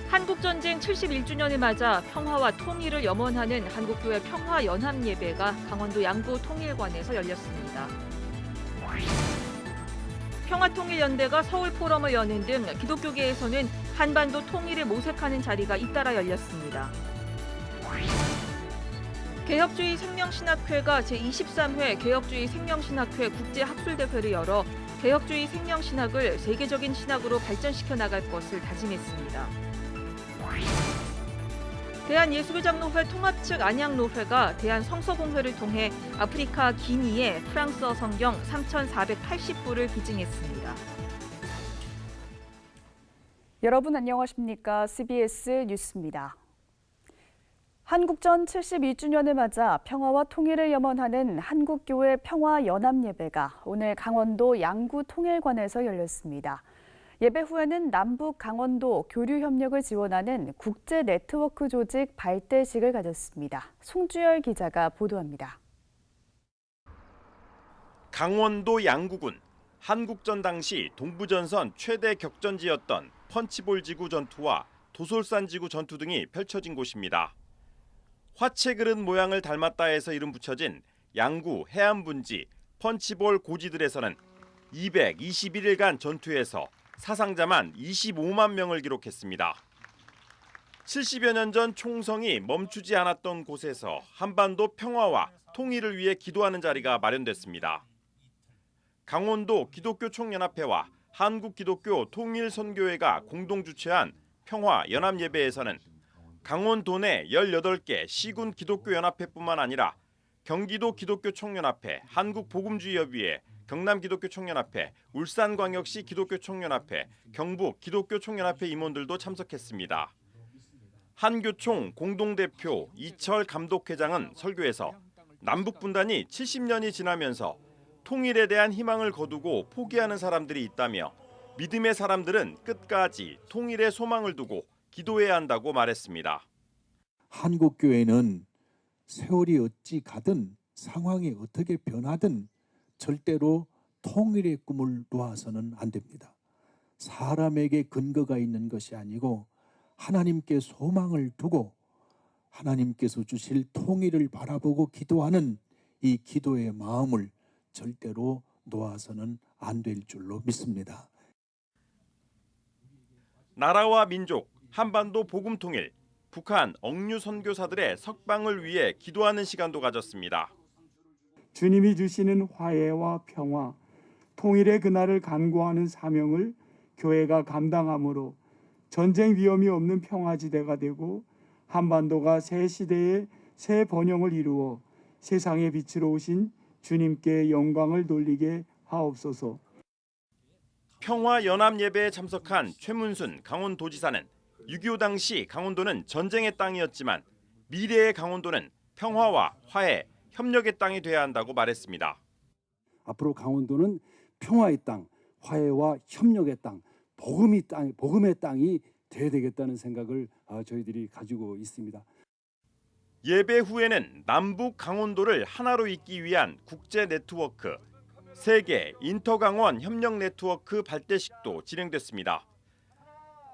한국전쟁 71주년을 맞아 평화와 통일을 염원하는 한국교회 평화연합예배가 강원도 양구 통일관에서 열렸습니다. 평화통일연대가 서울포럼을 여는 등 기독교계에서는 한반도 통일을 모색하는 자리가 잇따라 열렸습니다. 개혁주의 생명신학회가 제23회 개혁주의 생명신학회 국제학술대회를 열어 개혁주의 생명신학을 세계적인 신학으로 발전시켜 나갈 것을 다짐했습니다. 대한예수교장로회 통합측 안양노회가 대한성서공회를 통해 아프리카 기니에 프랑스어 성경 3,480부를 기증했습니다. 여러분 안녕하십니까? CBS 뉴스입니다. 한국전 72주년을 맞아 평화와 통일을 염원하는 한국교회 평화연합예배가 오늘 강원도 양구 통일관에서 열렸습니다. 예배 후에는 남북 강원도 교류 협력을 지원하는 국제 네트워크 조직 발대식을 가졌습니다. 송주열 기자가 보도합니다. 강원도 양구군, 한국전 당시 동부전선 최대 격전지였던 펀치볼 지구 전투와 도솔산 지구 전투 등이 펼쳐진 곳입니다. 화채 그릇 모양을 닮았다 해서 이름 붙여진 양구 해안분지 펀치볼 고지들에서는 221일간 전투에서 사상자만 25만 명을 기록했습니다. 70여 년 전 총성이 멈추지 않았던 곳에서 한반도 평화와 통일을 위해 기도하는 자리가 마련됐습니다. 강원도 기독교총연합회와 한국기독교 통일선교회가 공동 주최한 평화연합예배에서는 강원도 내 18개 시군 기독교연합회뿐만 아니라 경기도 기독교총연합회, 한국복음주의협의회, 경남기독교총연합회, 울산광역시 기독교총연합회, 경북 기독교총연합회 임원들도 참석했습니다. 한교총 공동대표 이철 감독회장은 설교에서 남북분단이 70년이 지나면서 통일에 대한 희망을 거두고 포기하는 사람들이 있다며 믿음의 사람들은 끝까지 통일의 소망을 두고 기도해야 한다고 말했습니다. 한국교회는 세월이 어찌 가든 상황이 어떻게 변하든 절대로 통일의 꿈을 놓아서는 안 됩니다. 사람에게 근거가 있는 것이 아니고 하나님께 소망을 두고 하나님께서 주실 통일을 바라보고 기도하는 이 기도의 마음을 절대로 놓아서는 안 될 줄로 믿습니다. 나라와 민족, 한반도 복음 통일, 북한 억류 선교사들의 석방을 위해 기도하는 시간도 가졌습니다. 주님이 주시는 화해와 평화, 통일의 그날을 간구하는 사명을 교회가 감당함으로 전쟁 위험이 없는 평화지대가 되고 한반도가 새 시대의 새 번영을 이루어 세상의 빛으로 오신 주님께 영광을 돌리게 하옵소서. 평화연합예배에 참석한 최문순 강원도지사는 6.25 당시 강원도는 전쟁의 땅이었지만 미래의 강원도는 평화와 화해, 협력의 땅이 돼야 한다고 말했습니다. 앞으로 강원도는 평화의 땅, 화해와 협력의 땅, 복음의 땅이 돼야 되겠다는 생각을 저희들이 가지고 있습니다. 예배 후에는 남북 강원도를 하나로 잇기 위한 국제 네트워크, 세계 인터강원 협력 네트워크 발대식도 진행됐습니다.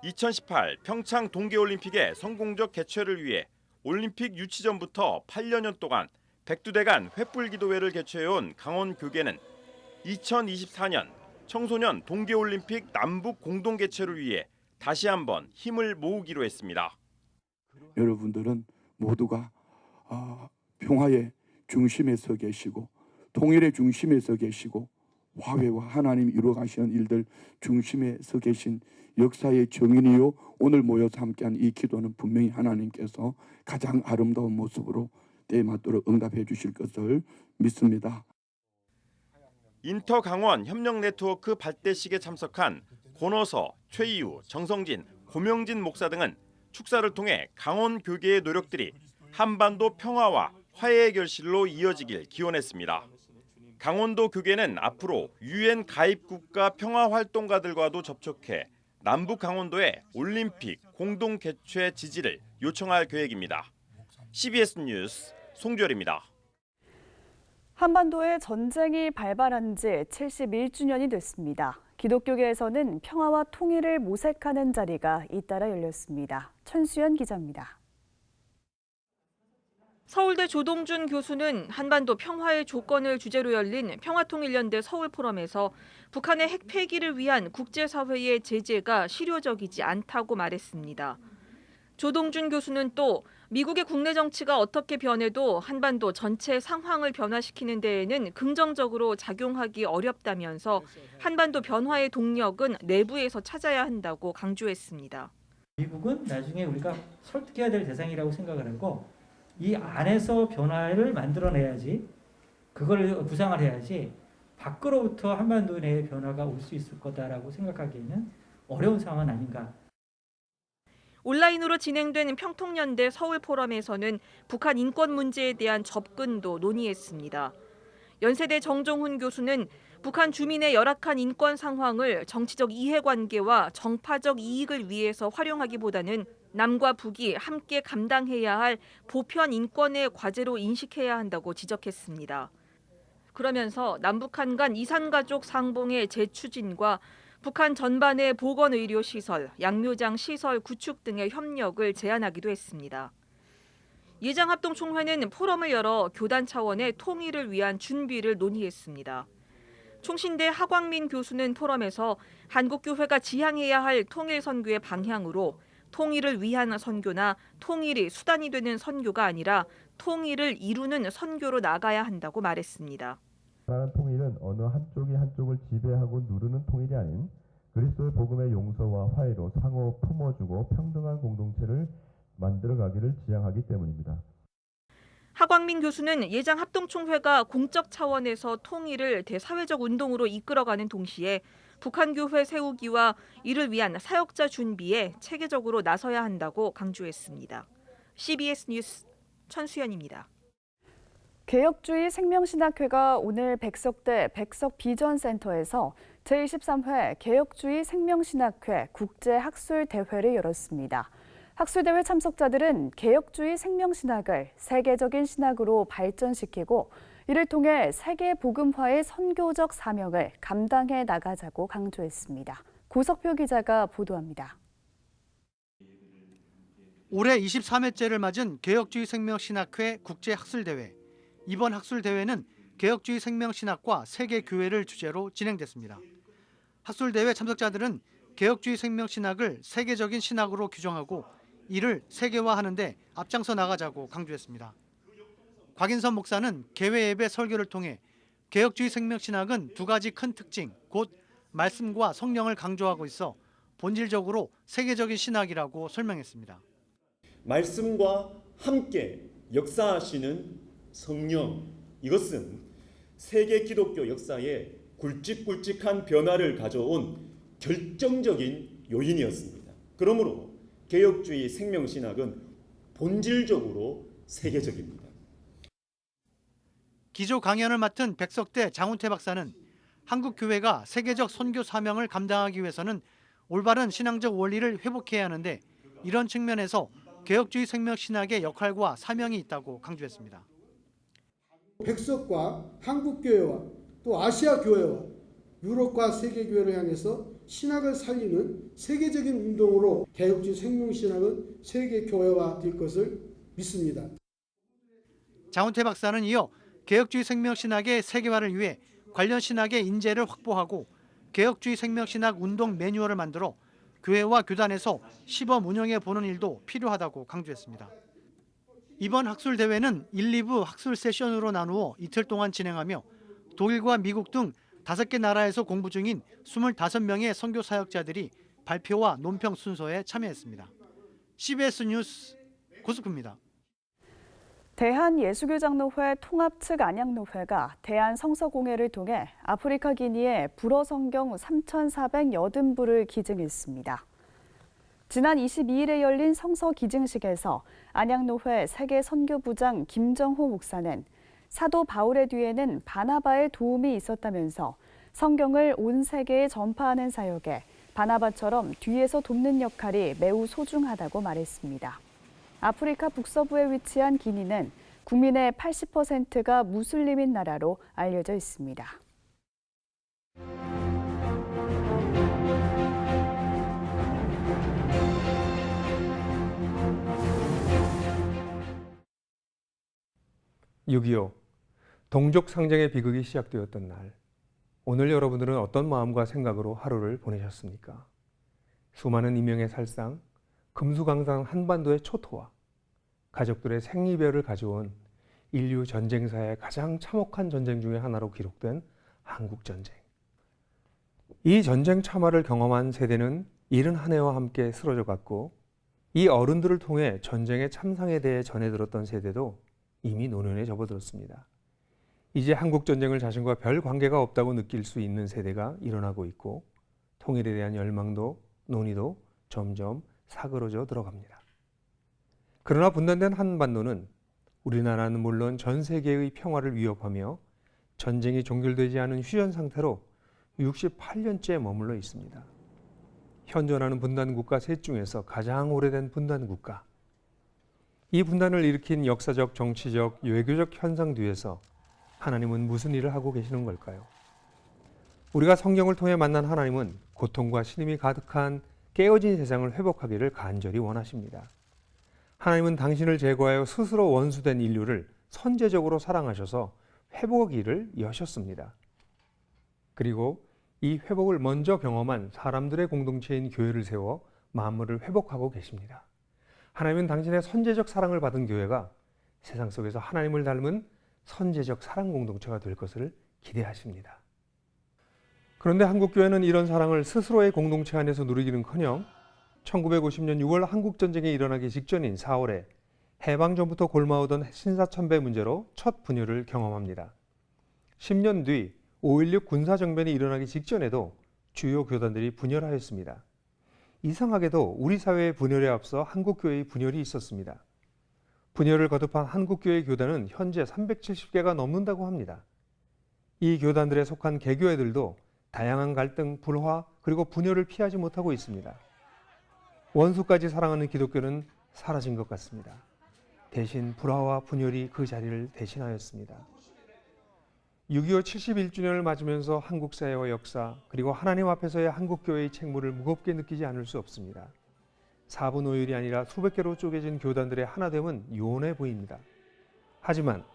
2018 평창 동계올림픽의 성공적 개최를 위해 올림픽 유치 전부터 8여년 동안 백두대간 횃불기도회를 개최해온 강원교계는 2024년 청소년 동계올림픽 남북 공동 개최를 위해 다시 한번 힘을 모으기로 했습니다. 여러분들은 모두가 평화의 중심에 서 계시고 통일의 중심에 서 계시고 화해와 하나님이 이루어가시는 일들 중심에 서 계신 역사의 정인이요 오늘 모여서 함께한 이 기도는 분명히 하나님께서 가장 아름다운 모습으로 때에 맞도록 응답해 주실 것을 믿습니다. 인터강원 협력 네트워크 발대식에 참석한 권어서, 최이우, 정성진, 고명진 목사 등은 축사를 통해 강원 교계의 노력들이 한반도 평화와 화해의 결실로 이어지길 기원했습니다. 강원도 교계는 앞으로 UN 가입 국가 평화 활동가들과도 접촉해 남북 강원도의 올림픽 공동 개최 지지를 요청할 계획입니다. CBS 뉴스 송주열입니다. 한반도에 전쟁이 발발한 지 71주년이 됐습니다. 기독교계에서는 평화와 통일을 모색하는 자리가 잇따라 열렸습니다. 천수연 기자입니다. 서울대 조동준 교수는 한반도 평화의 조건을 주제로 열린 평화통일연대 서울포럼에서 북한의 핵 폐기를 위한 국제사회의 제재가 실효적이지 않다고 말했습니다. 조동준 교수는 또 미국의 국내 정치가 어떻게 변해도 한반도 전체 상황을 변화시키는 데에는 긍정적으로 작용하기 어렵다면서 한반도 변화의 동력은 내부에서 찾아야 한다고 강조했습니다. 미국은 나중에 우리가 설득해야 될 대상이라고 생각을 하고 이 안에서 변화를 만들어내야지, 그걸 구상을 해야지 밖으로부터 한반도 내의 변화가 올 수 있을 거다라고 생각하기에는 어려운 상황은 아닌가. 온라인으로 진행된 평통연대 서울포럼에서는 북한 인권 문제에 대한 접근도 논의했습니다. 연세대 정종훈 교수는 북한 주민의 열악한 인권 상황을 정치적 이해관계와 정파적 이익을 위해서 활용하기보다는 남과 북이 함께 감당해야 할 보편 인권의 과제로 인식해야 한다고 지적했습니다. 그러면서 남북한 간 이산가족 상봉의 재추진과 북한 전반의 보건의료시설, 양묘장 시설 구축 등의 협력을 제안하기도 했습니다. 예장합동총회는 포럼을 열어 교단 차원의 통일을 위한 준비를 논의했습니다. 총신대 하광민 교수는 포럼에서 한국교회가 지향해야 할 통일 선교의 방향으로 통일을 위한 선교나 통일이 수단이 되는 선교가 아니라 통일을 이루는 선교로 나가야 한다고 말했습니다. 통일은 어느 한쪽이 한쪽을 지배하고 누르는 통일이 아닌 그리스도의 복음의 용서와 화해로 상호 품어주고 평등한 공동체를 만들어가기를 지향하기 때문입니다. 하광민 교수는 예장합동총회가 공적 차원에서 통일을 대사회적 운동으로 이끌어가는 동시에 북한교회 세우기와 이를 위한 사역자 준비에 체계적으로 나서야 한다고 강조했습니다. CBS 뉴스 천수연입니다. 개혁주의 생명신학회가 오늘 백석대 백석비전센터에서 제23회 개혁주의 생명신학회 국제학술대회를 열었습니다. 학술대회 참석자들은 개혁주의 생명신학을 세계적인 신학으로 발전시키고 이를 통해 세계 복음화의 선교적 사명을 감당해 나가자고 강조했습니다. 고석표 기자가 보도합니다. 올해 23회째를 맞은 개혁주의 생명신학회 국제학술대회. 이번 학술대회는 개혁주의 생명신학과 세계교회를 주제로 진행됐습니다. 학술대회 참석자들은 개혁주의 생명신학을 세계적인 신학으로 규정하고 이를 세계화하는 데 앞장서 나가자고 강조했습니다. 곽인선 목사는 개회 예배 설교를 통해 개혁주의 생명신학은 두 가지 큰 특징, 곧 말씀과 성령을 강조하고 있어 본질적으로 세계적인 신학이라고 설명했습니다. 말씀과 함께 역사하시는 성령, 이것은 세계 기독교 역사에 굵직굵직한 변화를 가져온 결정적인 요인이었습니다. 그러므로 개혁주의 생명신학은 본질적으로 세계적입니다. 기조 강연을 맡은 백석대 장훈태 박사는 한국교회가 세계적 선교 사명을 감당하기 위해서는 올바른 신앙적 원리를 회복해야 하는데 이런 측면에서 개혁주의 생명신학의 역할과 사명이 있다고 강조했습니다. 백석과 한국교회와 또 아시아교회와 유럽과 세계교회를 향해서 신학을 살리는 세계적인 운동으로 개혁주의 생명신학은 세계교회화 될 것을 믿습니다. 장훈태 박사는 이어 개혁주의 생명신학의 세계화를 위해 관련 신학의 인재를 확보하고 개혁주의 생명신학 운동 매뉴얼을 만들어 교회와 교단에서 시범 운영해 보는 일도 필요하다고 강조했습니다. 이번 학술대회는 1, 2부 학술 세션으로 나누어 이틀 동안 진행하며 독일과 미국 등 5개 나라에서 공부 중인 25명의 선교 사역자들이 발표와 논평 순서에 참여했습니다. CBS 뉴스 고석표입니다. 대한예수교장로회 통합 측 안양노회가 대한성서공회를 통해 아프리카 기니에 불어 성경 3,480부를 기증했습니다. 지난 22일에 열린 성서 기증식에서 안양노회 세계선교부장 김정호 목사는 사도 바울의 뒤에는 바나바의 도움이 있었다면서 성경을 온 세계에 전파하는 사역에 바나바처럼 뒤에서 돕는 역할이 매우 소중하다고 말했습니다. 아프리카 북서부에 위치한 기니는 국민의 80%가 무슬림인 나라로 알려져 있습니다. 6.25 동족 상정의 비극이 시작되었던 날, 오늘 여러분들은 어떤 마음과 생각으로 하루를 보내셨습니까? 수많은 인명의 살상, 금수강산 한반도의 초토화, 가족들의 생이별을 가져온 인류 전쟁사의 가장 참혹한 전쟁 중의 하나로 기록된 한국전쟁. 이 전쟁 참화를 경험한 세대는 이른 한 해와 함께 쓰러져 갔고, 이 어른들을 통해 전쟁의 참상에 대해 전해 들었던 세대도 이미 노년에 접어들었습니다. 이제 한국전쟁을 자신과 별 관계가 없다고 느낄 수 있는 세대가 일어나고 있고, 통일에 대한 열망도 논의도 점점 사그러져 들어갑니다. 그러나 분단된 한반도는 우리나라는 물론 전 세계의 평화를 위협하며 전쟁이 종결되지 않은 휴전 상태로 68년째 머물러 있습니다. 현존하는 분단국가 셋 중에서 가장 오래된 분단국가. 이 분단을 일으킨 역사적, 정치적, 외교적 현상 뒤에서 하나님은 무슨 일을 하고 계시는 걸까요? 우리가 성경을 통해 만난 하나님은 고통과 신임이 가득한 깨어진 세상을 회복하기를 간절히 원하십니다. 하나님은 당신을 제거하여 스스로 원수된 인류를 선제적으로 사랑하셔서 회복의 길을 여셨습니다. 그리고 이 회복을 먼저 경험한 사람들의 공동체인 교회를 세워 만물을 회복하고 계십니다. 하나님은 당신의 선제적 사랑을 받은 교회가 세상 속에서 하나님을 닮은 선제적 사랑 공동체가 될 것을 기대하십니다. 그런데 한국교회는 이런 사랑을 스스로의 공동체 안에서 누리기는커녕 1950년 6월 한국전쟁이 일어나기 직전인 4월에 해방 전부터 골마오던 신사참배 문제로 첫 분열을 경험합니다. 10년 뒤 5.16 군사정변이 일어나기 직전에도 주요 교단들이 분열하였습니다. 이상하게도 우리 사회의 분열에 앞서 한국교회의 분열이 있었습니다. 분열을 거듭한 한국교회 교단은 현재 370개가 넘는다고 합니다. 이 교단들에 속한 개교회들도 다양한 갈등, 불화, 그리고 분열을 피하지 못하고 있습니다. 원수까지 사랑하는 기독교는 사라진 것 같습니다. 대신 불화와 분열이 그 자리를 대신하였습니다. 6.25 71주년을 맞으면서 한국 사회와 역사, 그리고 하나님 앞에서의 한국교회의 책무를 무겁게 느끼지 않을 수 없습니다. 4분 5일이 아니라 수백 개로 쪼개진 교단들의 하나됨은 요원해 보입니다. 하지만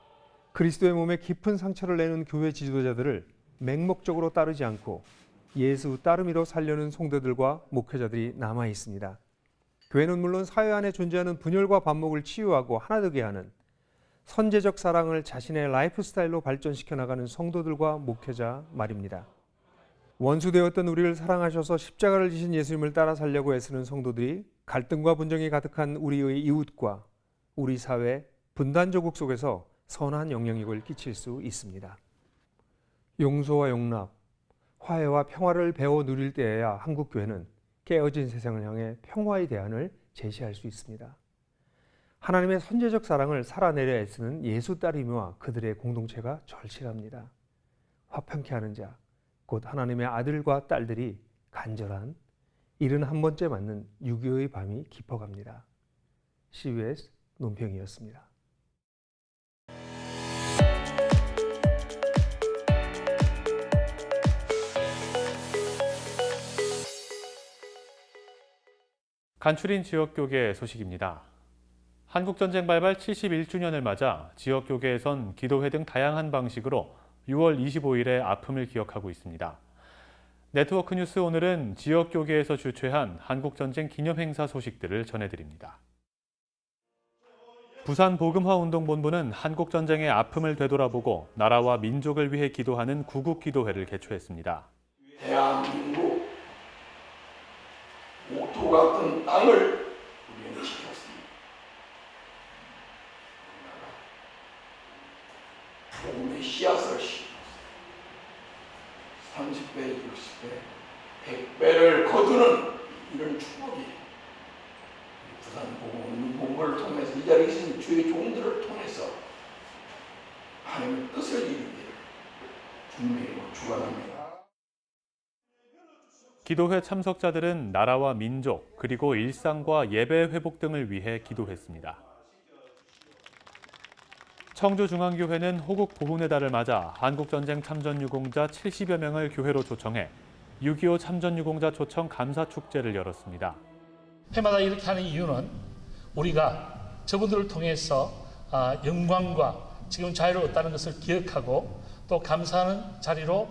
그리스도의 몸에 깊은 상처를 내는 교회 지도자들을 맹목적으로 따르지 않고 예수 따르미로 살려는 성도들과 목회자들이 남아 있습니다. 교회는 물론 사회 안에 존재하는 분열과 반목을 치유하고 하나되게 하는 선제적 사랑을 자신의 라이프 스타일로 발전시켜 나가는 성도들과 목회자 말입니다. 원수되었던 우리를 사랑하셔서 십자가를 지신 예수님을 따라 살려고 애쓰는 성도들이 갈등과 분쟁이 가득한 우리의 이웃과 우리 사회 분단 조국 속에서 선한 영향력을 끼칠 수 있습니다. 용서와 용납, 화해와 평화를 배워 누릴 때에야 한국교회는 깨어진 세상을 향해 평화의 대안을 제시할 수 있습니다. 하나님의 선제적 사랑을 살아내려 애쓰는 예수 따르미와 그들의 공동체가 절실합니다. 화평케 하는 자, 곧 하나님의 아들과 딸들이 간절한 71번째 맞는 6.25의 밤이 깊어갑니다. CBS 논평이었습니다. 간추린 지역교계 소식입니다. 한국전쟁 발발 71주년을 맞아 지역교계에선 기도회 등 다양한 방식으로 6월 25일의 아픔을 기억하고 있습니다. 네트워크 뉴스 오늘은 지역교계에서 주최한 한국전쟁 기념행사 소식들을 전해드립니다. 부산 복음화운동본부는 한국전쟁의 아픔을 되돌아보고 나라와 민족을 위해 기도하는 구국기도회를 개최했습니다. 대한민국 모토 같은 땅을 우리는 지켰습니다. 복음의 씨앗을 심었습니다. 30배, 60배, 100배를 거두는 이런 축복이 부산 복음운동본부를 통해서 이 자리에 계신 주의 종들을 통해서 하나님의 뜻을 이루기를 주님의 이름으로 축원합니다. 기도회 참석자들은 나라와 민족, 그리고 일상과 예배 회복 등을 위해 기도했습니다. 청주중앙교회는 호국 보훈의 달을 맞아 한국전쟁 참전유공자 70여 명을 교회로 초청해 6.25 참전유공자 초청 감사축제를 열었습니다. 해마다 이렇게 하는 이유는 우리가 저분들을 통해서 영광과 지금 자유를 얻다는 것을 기억하고 또 감사하는 자리로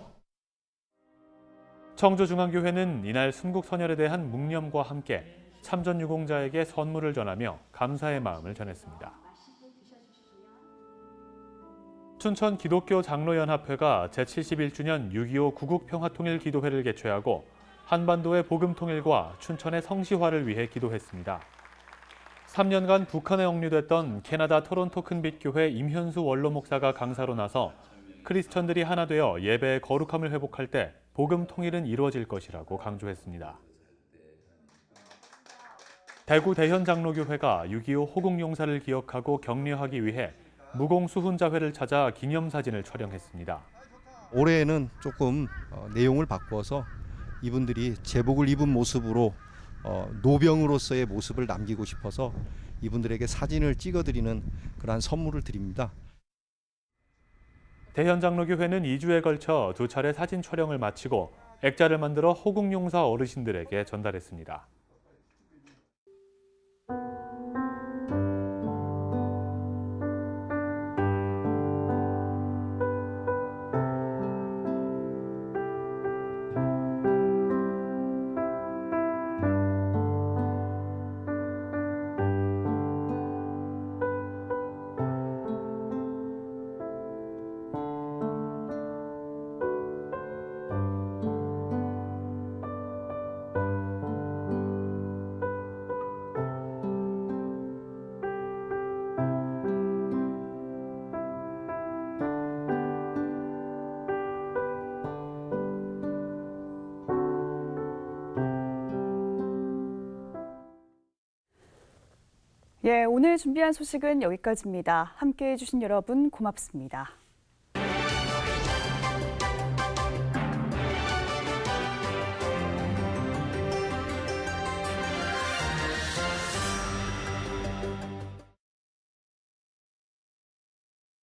청주중앙교회는 이날 순국선열에 대한 묵념과 함께 참전 유공자에게 선물을 전하며 감사의 마음을 전했습니다. 춘천 기독교 장로연합회가 제71주년 6.25 구국평화통일기도회를 개최하고 한반도의 복음통일과 춘천의 성시화를 위해 기도했습니다. 3년간 북한에 억류됐던 캐나다 토론토 큰빛교회 임현수 원로 목사가 강사로 나서 크리스천들이 하나 되어 예배의 거룩함을 회복할 때 복음 통일은 이루어질 것이라고 강조했습니다. 대구 대현장로교회가 6.25 호국용사를 기억하고 격려하기 위해 무공수훈자회를 찾아 기념사진을 촬영했습니다. 올해는 조금 내용을 바꿔서 이분들이 제복을 입은 모습으로 노병으로서의 모습을 남기고 싶어서 이분들에게 사진을 찍어드리는 그러한 선물을 드립니다. 대현장로교회는 2주에 걸쳐 2차례 사진 촬영을 마치고 액자를 만들어 호국용사 어르신들에게 전달했습니다. 예, 오늘 준비한 소식은 여기까지입니다. 함께해 주신 여러분 고맙습니다.